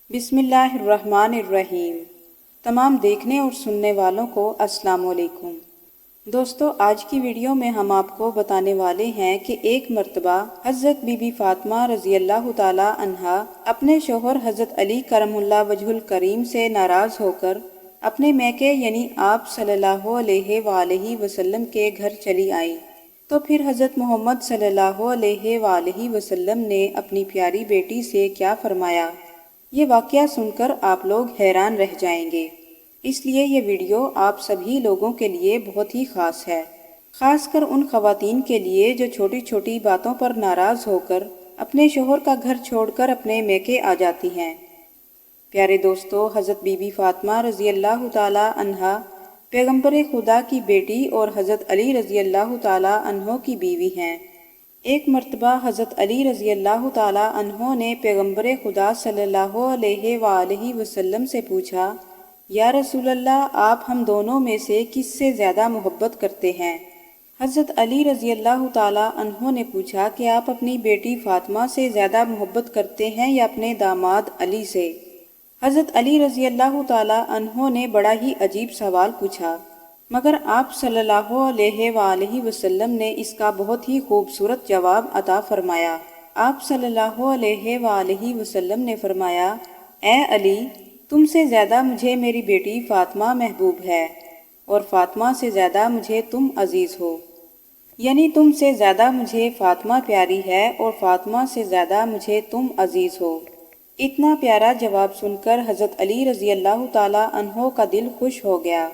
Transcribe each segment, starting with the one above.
بسم اللہ الرحمن الرحیم۔ تمام دیکھنے اور سننے والوں کو السلام علیکم۔ دوستو، آج کی ویڈیو میں ہم آپ کو بتانے والے ہیں کہ ایک مرتبہ حضرت بی بی فاطمہ رضی اللہ تعالی عنہا اپنے شوہر حضرت علی کرم اللہ وجہ الکریم سے ناراض ہو کر اپنے میکے یعنی آپ صلی اللہ علیہ وآلہ وسلم کے گھر چلی آئیں، تو پھر حضرت محمد صلی اللہ علیہ وآلہ وسلم نے اپنی پیاری بیٹی سے کیا فرمایا، یہ واقعہ سن کر آپ لوگ حیران رہ جائیں گے۔ اس لیے یہ ویڈیو آپ سبھی لوگوں کے لیے بہت ہی خاص ہے، خاص کر ان خواتین کے لیے جو چھوٹی چھوٹی باتوں پر ناراض ہو کر اپنے شوہر کا گھر چھوڑ کر اپنے میکے آ جاتی ہیں۔ پیارے دوستو، حضرت بی بی فاطمہ رضی اللہ تعالی عنہا پیغمبر خدا کی بیٹی اور حضرت علی رضی اللہ تعالی عنہ کی بیوی ہیں۔ ایک مرتبہ حضرت علی رضی اللہ تعالی عنہ نے پیغمبر خدا صلی اللہ علیہ وآلہ وسلم سے پوچھا، یا رسول اللہ، آپ ہم دونوں میں سے کس سے زیادہ محبت کرتے ہیں؟ حضرت علی رضی اللہ تعالی عنہ نے پوچھا کہ آپ اپنی بیٹی فاطمہ سے زیادہ محبت کرتے ہیں یا اپنے داماد علی سے؟ حضرت علی رضی اللہ تعالی عنہ نے بڑا ہی عجیب سوال پوچھا، مگر آپ صلی اللہ علیہ وآلہ وسلم نے اس کا بہت ہی خوبصورت جواب عطا فرمایا۔ آپ صلی اللہ علیہ وآلہ وسلم نے فرمایا، اے علی، تم سے زیادہ مجھے میری بیٹی فاطمہ محبوب ہے، اور فاطمہ سے زیادہ مجھے تم عزیز ہو، یعنی تم سے زیادہ مجھے فاطمہ پیاری ہے اور فاطمہ سے زیادہ مجھے تم عزیز ہو۔ اتنا پیارا جواب سن کر حضرت علی رضی اللہ تعالی عنہ کا دل خوش ہو گیا۔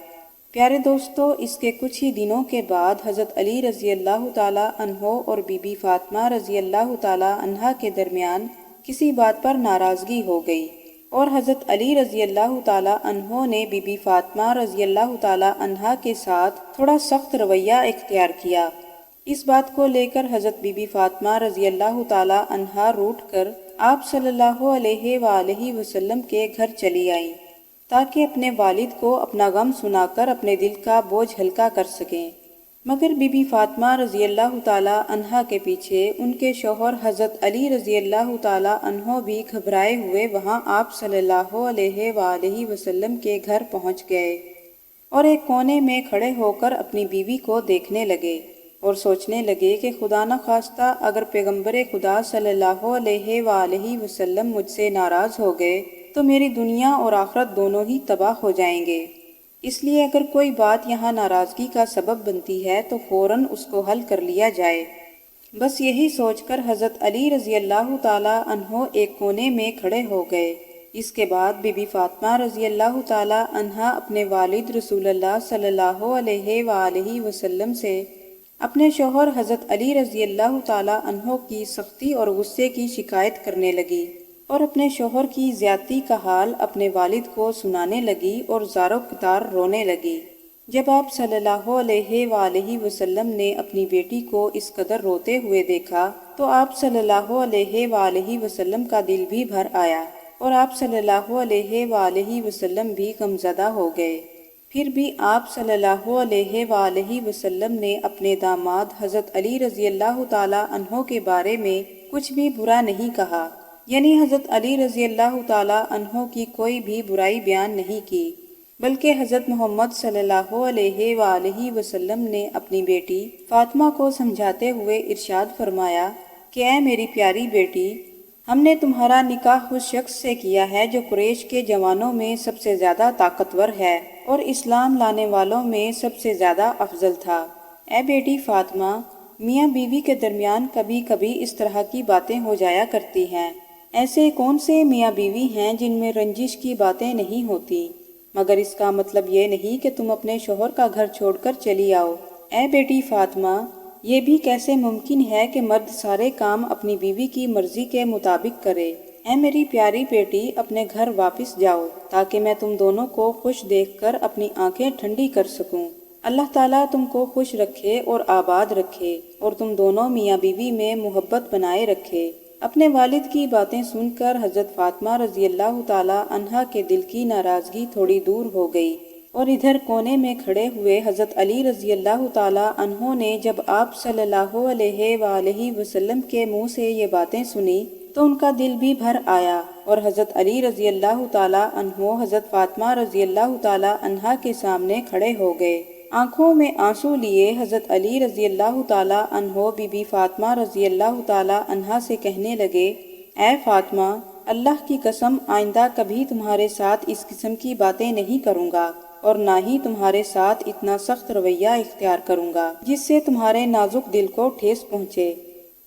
پیارے دوستو، اس کے کچھ ہی دنوں کے بعد حضرت علی رضی اللہ تعالی عنہ اور بی بی فاطمہ رضی اللہ تعالی عنہا کے درمیان کسی بات پر ناراضگی ہو گئی، اور حضرت علی رضی اللہ تعالی عنہ نے بی بی فاطمہ رضی اللہ تعالی عنہا کے ساتھ تھوڑا سخت رویہ اختیار کیا۔ اس بات کو لے کر حضرت بی بی فاطمہ رضی اللہ تعالی عنہا روٹھ کر آپ صلی اللہ علیہ وآلہ وسلم کے گھر چلی آئیں، تاکہ اپنے والد کو اپنا غم سنا کر اپنے دل کا بوجھ ہلکا کر سکیں۔ مگر بی بی فاطمہ رضی اللہ تعالی عنہا کے پیچھے ان کے شوہر حضرت علی رضی اللہ تعالی عنہ بھی گھبرائے ہوئے وہاں آپ صلی اللہ علیہ وآلہ وسلم کے گھر پہنچ گئے، اور ایک کونے میں کھڑے ہو کر اپنی بیوی کو دیکھنے لگے اور سوچنے لگے کہ خدا نخواستہ اگر پیغمبر خدا صلی اللہ علیہ وآلہ وسلم مجھ سے ناراض ہو گئے تو میری دنیا اور آخرت دونوں ہی تباہ ہو جائیں گے۔ اس لیے اگر کوئی بات یہاں ناراضگی کا سبب بنتی ہے تو فوراً اس کو حل کر لیا جائے۔ بس یہی سوچ کر حضرت علی رضی اللہ تعالی عنہ ایک کونے میں کھڑے ہو گئے۔ اس کے بعد بی بی فاطمہ رضی اللہ تعالی عنہا اپنے والد رسول اللہ صلی اللہ علیہ وآلہ وسلم سے اپنے شوہر حضرت علی رضی اللہ تعالی عنہ کی سختی اور غصے کی شکایت کرنے لگی، اور اپنے شوہر کی زیادتی کا حال اپنے والد کو سنانے لگی اور زار و کتار رونے لگی۔ جب آپ صلی اللہ علیہ وآلہ وسلم نے اپنی بیٹی کو اس قدر روتے ہوئے دیکھا تو آپ صلی اللہ علیہ وآلہ وسلم کا دل بھی بھر آیا، اور آپ صلی اللہ علیہ وآلہ وسلم بھی غمزدہ ہو گئے۔ پھر بھی آپ صلی اللہ علیہ وآلہ وسلم نے اپنے داماد حضرت علی رضی اللہ تعالی عنہ کے بارے میں کچھ بھی برا نہیں کہا، یعنی حضرت علی رضی اللہ تعالی عنہ کی کوئی بھی برائی بیان نہیں کی، بلکہ حضرت محمد صلی اللہ علیہ وآلہ وسلم نے اپنی بیٹی فاطمہ کو سمجھاتے ہوئے ارشاد فرمایا کہ اے میری پیاری بیٹی، ہم نے تمہارا نکاح اس شخص سے کیا ہے جو قریش کے جوانوں میں سب سے زیادہ طاقتور ہے اور اسلام لانے والوں میں سب سے زیادہ افضل تھا۔ اے بیٹی فاطمہ، میاں بیوی کے درمیان کبھی کبھی اس طرح کی باتیں ہو جایا کرتی ہیں۔ ایسے کون سے میاں بیوی ہیں جن میں رنجش کی باتیں نہیں ہوتی، مگر اس کا مطلب یہ نہیں کہ تم اپنے شوہر کا گھر چھوڑ کر چلی آؤ۔ اے بیٹی فاطمہ، یہ بھی کیسے ممکن ہے کہ مرد سارے کام اپنی بیوی کی مرضی کے مطابق کرے؟ اے میری پیاری بیٹی، اپنے گھر واپس جاؤ تاکہ میں تم دونوں کو خوش دیکھ کر اپنی آنکھیں ٹھنڈی کر سکوں۔ اللہ تعالیٰ تم کو خوش رکھے اور آباد رکھے، اور تم دونوں میاں بیوی میں محبت بنائے رکھے۔ اپنے والد کی باتیں سن کر حضرت فاطمہ رضی اللہ تعالی عنہا کے دل کی ناراضگی تھوڑی دور ہو گئی، اور ادھر کونے میں کھڑے ہوئے حضرت علی رضی اللہ تعالی عنہ نے جب آپ صلی اللہ علیہ وآلہ وسلم کے منہ سے یہ باتیں سنی تو ان کا دل بھی بھر آیا، اور حضرت علی رضی اللہ تعالیٰ عنہ حضرت فاطمہ رضی اللہ تعالیٰ عنہا کے سامنے کھڑے ہو گئے۔ آنکھوں میں آنسو لیے حضرت علی رضی اللہ تعالیٰ عنہ بی بی فاطمہ رضی اللہ تعالیٰ عنہا سے کہنے لگے، اے فاطمہ، اللہ کی قسم آئندہ کبھی تمہارے ساتھ اس قسم کی باتیں نہیں کروں گا اور نہ ہی تمہارے ساتھ اتنا سخت رویہ اختیار کروں گا جس سے تمہارے نازک دل کو ٹھیس پہنچے۔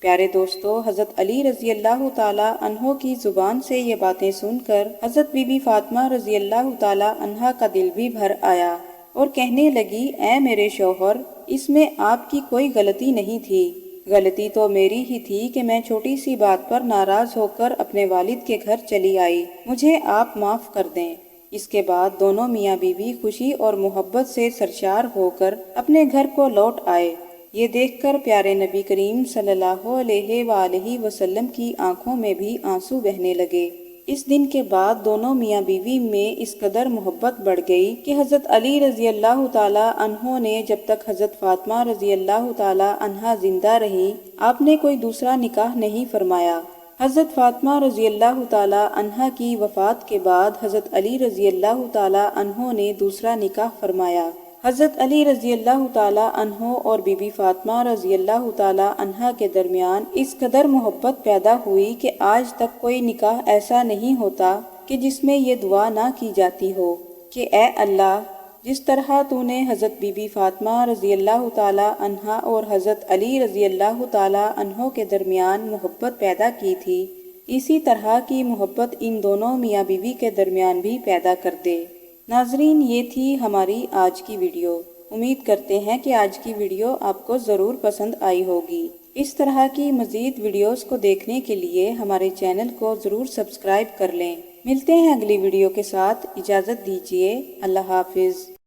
پیارے دوستو، حضرت علی رضی اللہ تعالیٰ عنہ کی زبان سے یہ باتیں سن کر حضرت بی بی فاطمہ رضی اللہ تعالیٰ عنہا کا دل بھی بھر آیا اور کہنے لگی، اے میرے شوہر، اس میں آپ کی کوئی غلطی نہیں تھی۔ غلطی تو میری ہی تھی کہ میں چھوٹی سی بات پر ناراض ہو کر اپنے والد کے گھر چلی آئی، مجھے آپ معاف کر دیں۔ اس کے بعد دونوں میاں بیوی خوشی اور محبت سے سرشار ہو کر اپنے گھر کو لوٹ آئے۔ یہ دیکھ کر پیارے نبی کریم صلی اللہ علیہ وآلہ وسلم کی آنکھوں میں بھی آنسو بہنے لگے۔ اس دن کے بعد دونوں میاں بیوی میں اس قدر محبت بڑھ گئی کہ حضرت علی رضی اللہ تعالیٰ عنہ نے جب تک حضرت فاطمہ رضی اللہ تعالیٰ عنہا زندہ رہی، آپ نے کوئی دوسرا نکاح نہیں فرمایا۔ حضرت فاطمہ رضی اللہ تعالیٰ عنہا کی وفات کے بعد حضرت علی رضی اللہ تعالیٰ عنہ نے دوسرا نکاح فرمایا۔ حضرت علی رضی اللہ تعالیٰ عنہ اور بی بی فاطمہ رضی اللہ تعالیٰ عنہا کے درمیان اس قدر محبت پیدا ہوئی کہ آج تک کوئی نکاح ایسا نہیں ہوتا کہ جس میں یہ دعا نہ کی جاتی ہو کہ اے اللہ، جس طرح تو نے حضرت بی بی فاطمہ رضی اللہ تعالیٰ عنہا اور حضرت علی رضی اللہ تعالیٰ عنہ کے درمیان محبت پیدا کی تھی، اسی طرح کی محبت ان دونوں میاں بیوی کے درمیان بھی پیدا کر دے۔ ناظرین، یہ تھی ہماری آج کی ویڈیو۔ امید کرتے ہیں کہ آج کی ویڈیو آپ کو ضرور پسند آئی ہوگی۔ اس طرح کی مزید ویڈیوز کو دیکھنے کے لیے ہمارے چینل کو ضرور سبسکرائب کر لیں۔ ملتے ہیں اگلی ویڈیو کے ساتھ، اجازت دیجیے، اللہ حافظ۔